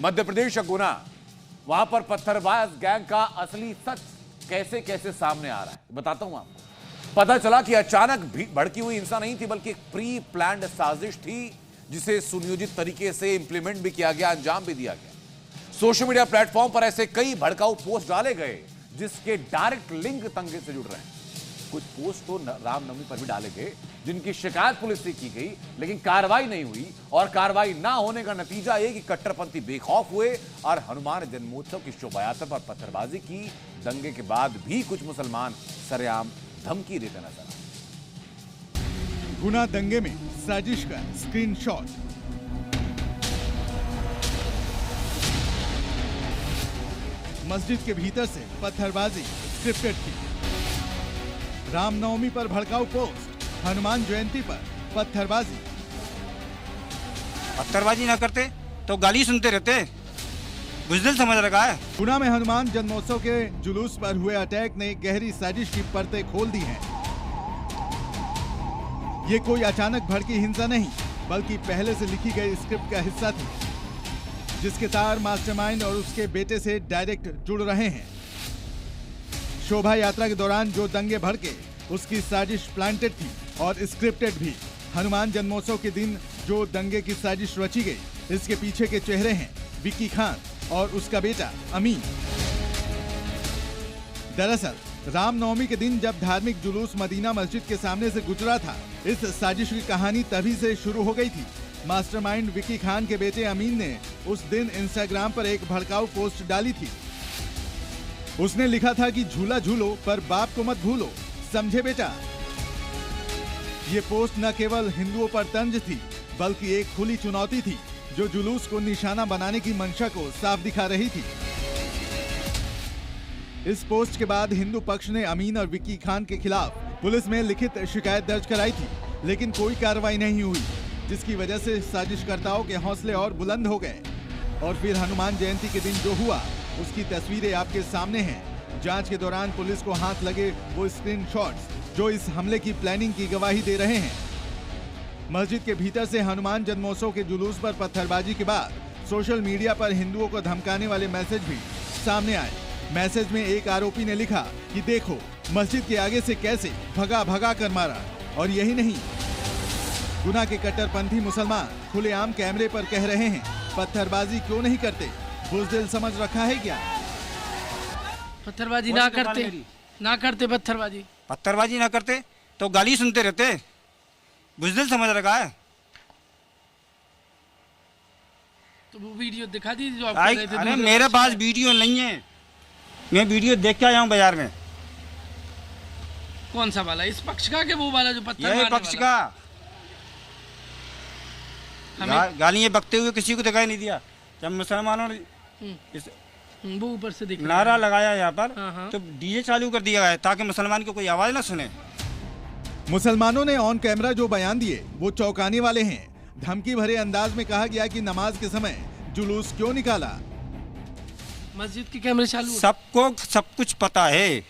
मध्य प्रदेश का गुना, वहां पर पत्थरबाज गैंग का असली सच कैसे कैसे सामने आ रहा है बताता हूं आपको। पता चला कि अचानक भड़की हुई हिंसा नहीं थी, बल्कि एक प्री प्लान्ड साजिश थी, जिसे सुनियोजित तरीके से इंप्लीमेंट भी किया गया, अंजाम भी दिया गया। सोशल मीडिया प्लेटफॉर्म पर ऐसे कई भड़काऊ पोस्ट डाले गए जिसके डायरेक्ट लिंक दंगे से जुड़ रहे हैं। कुछ पोस्ट तो रामनवमी पर भी डाले गए जिनकी शिकायत पुलिस से की गई, लेकिन कार्रवाई नहीं हुई। और कार्रवाई ना होने का नतीजा ये कि कट्टरपंथी बेखौफ हुए और हनुमान जन्मोत्सव की शोभा यात्रा पर पत्थरबाजी की। दंगे के बाद भी कुछ मुसलमान सरेआम धमकी देते नजर आए। गुना दंगे में साजिश का स्क्रीनशॉट। मस्जिद के भीतर से पत्थरबाजी स्क्रिप्टेड थी। रामनवमी पर भड़काऊ पोस्ट, हनुमान जयंती पर पत्थरबाजी। पत्थरबाजी ना करते तो गाली सुनते रहते, बुज़दिल समझ रखा है। गुना में हनुमान जन्मोत्सव के जुलूस पर हुए अटैक ने गहरी साजिश की परतें खोल दी हैं। ये कोई अचानक भड़की हिंसा नहीं, बल्कि पहले से लिखी गई स्क्रिप्ट का हिस्सा थी, जिसके तार मास्टरमाइंड और उसके बेटे से डायरेक्ट जुड़ रहे हैं। शोभा यात्रा के दौरान जो दंगे भड़के, उसकी साजिश प्लांटेड थी और स्क्रिप्टेड भी। हनुमान जन्मोत्सव के दिन जो दंगे की साजिश रची गई, इसके पीछे के चेहरे हैं विक्की खान और उसका बेटा अमीन। दरअसल रामनवमी के दिन जब धार्मिक जुलूस मदीना मस्जिद के सामने से गुजरा था, इस साजिश की कहानी तभी से शुरू हो गई थी। मास्टरमाइंड विक्की खान के बेटे अमीन ने उस दिन इंस्टाग्राम पर एक भड़काऊ पोस्ट डाली थी। उसने लिखा था कि झूला झूलो पर बाप को मत भूलो, समझे बेटा। ये पोस्ट न केवल हिंदुओं पर तंज थी, बल्कि एक खुली चुनौती थी जो जुलूस को निशाना बनाने की मंशा को साफ दिखा रही थी। इस पोस्ट के बाद हिंदू पक्ष ने अमीन और विक्की खान के खिलाफ पुलिस में लिखित शिकायत दर्ज कराई थी, लेकिन कोई कार्रवाई नहीं हुई, जिसकी वजह से साजिशकर्ताओं के हौसले और बुलंद हो गए। और फिर हनुमान जयंती के दिन जो हुआ, उसकी तस्वीरें आपके सामने हैं। जांच के दौरान पुलिस को हाथ लगे वो स्क्रीनशॉट्स जो इस हमले की प्लानिंग की गवाही दे रहे हैं। मस्जिद के भीतर से हनुमान जन्मोत्सव के जुलूस पर पत्थरबाजी के बाद सोशल मीडिया पर हिंदुओं को धमकाने वाले मैसेज भी सामने आए। मैसेज में एक आरोपी ने लिखा कि देखो मस्जिद के आगे से कैसे भगा भगा कर मारा। और यही नहीं, गुना के कट्टरपंथी मुसलमान खुलेआम कैमरे पर कह रहे हैं, पत्थरबाजी क्यों नहीं करते, बुज़दिल समझ रखा है क्या। पत्थरबाजी ना करते पत्थरबाजी ना करते तो गाली सुनते रहते, बुज़दिल समझ रखा है। तो वो वीडियो दिखा दी जो आप कर रहे थे। अरे मेरे पास वीडियो नहीं है, मैं वीडियो देख के आया हूँ बाजार में। कौन सा वाला, इस पक्ष का कि वो वाला जो पत्थर ये पक्ष का। गालियाँ बकते हुए किसी को दिखाई नहीं दिया। जब मुसलमानों ने वो ऊपर से नारा लगाया यहाँ पर, तो डीजे चालू कर दिया गया ताकि मुसलमान को कोई आवाज ना सुने। मुसलमानों ने ऑन कैमरा जो बयान दिए वो चौंकाने वाले हैं। धमकी भरे अंदाज में कहा गया कि नमाज के समय जुलूस क्यों निकाला। मस्जिद के कैमरे चालू, सबको सब कुछ पता है।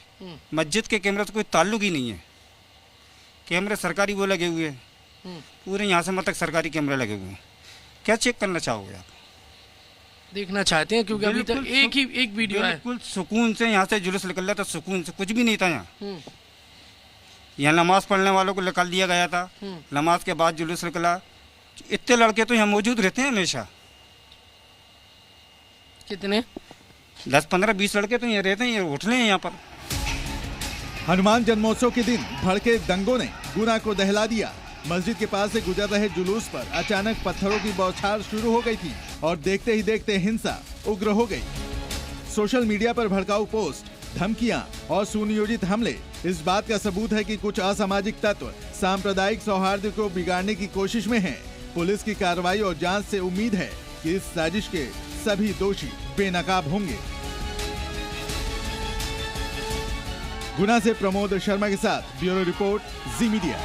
मस्जिद के कैमरे से कोई ताल्लुक ही नहीं है। कैमरे सरकारी वो लगे हुए हैं, पूरे यहाँ से तक सरकारी कैमरे लगे हुए हैं। क्या चेक करना चाहोगे आप? देखना चाहते हैं क्योंकि अभी तक एक वीडियो है। बिल्कुल सुकून से यहाँ से जुलूस निकल रहा था, सुकून से, कुछ भी नहीं था यहाँ। यहाँ नमाज पढ़ने वालों को निकाल दिया गया था। नमाज के बाद जुलूस निकला। इतने लड़के तो यहाँ मौजूद रहते हैं हमेशा। कितने? 10, 15, 20 लड़के तो यहाँ रहते हैं, ये उठने हैं यहाँ पर। हनुमान जन्मोत्सव के दिन भड़के दंगों ने गुना को दहला दिया। मस्जिद के पास से गुजर रहे जुलूस पर अचानक पत्थरों की बौछार शुरू हो गई थी और देखते ही देखते हिंसा उग्र हो गई। सोशल मीडिया पर भड़काऊ पोस्ट, धमकियां और सुनियोजित हमले इस बात का सबूत है कि कुछ असामाजिक तत्व सांप्रदायिक सौहार्द को बिगाड़ने की कोशिश में हैं। पुलिस की कार्रवाई और जांच से उम्मीद है कि इस साजिश के सभी दोषी बेनकाब होंगे। गुना से प्रमोद शर्मा के साथ ब्यूरो रिपोर्ट, जी मीडिया।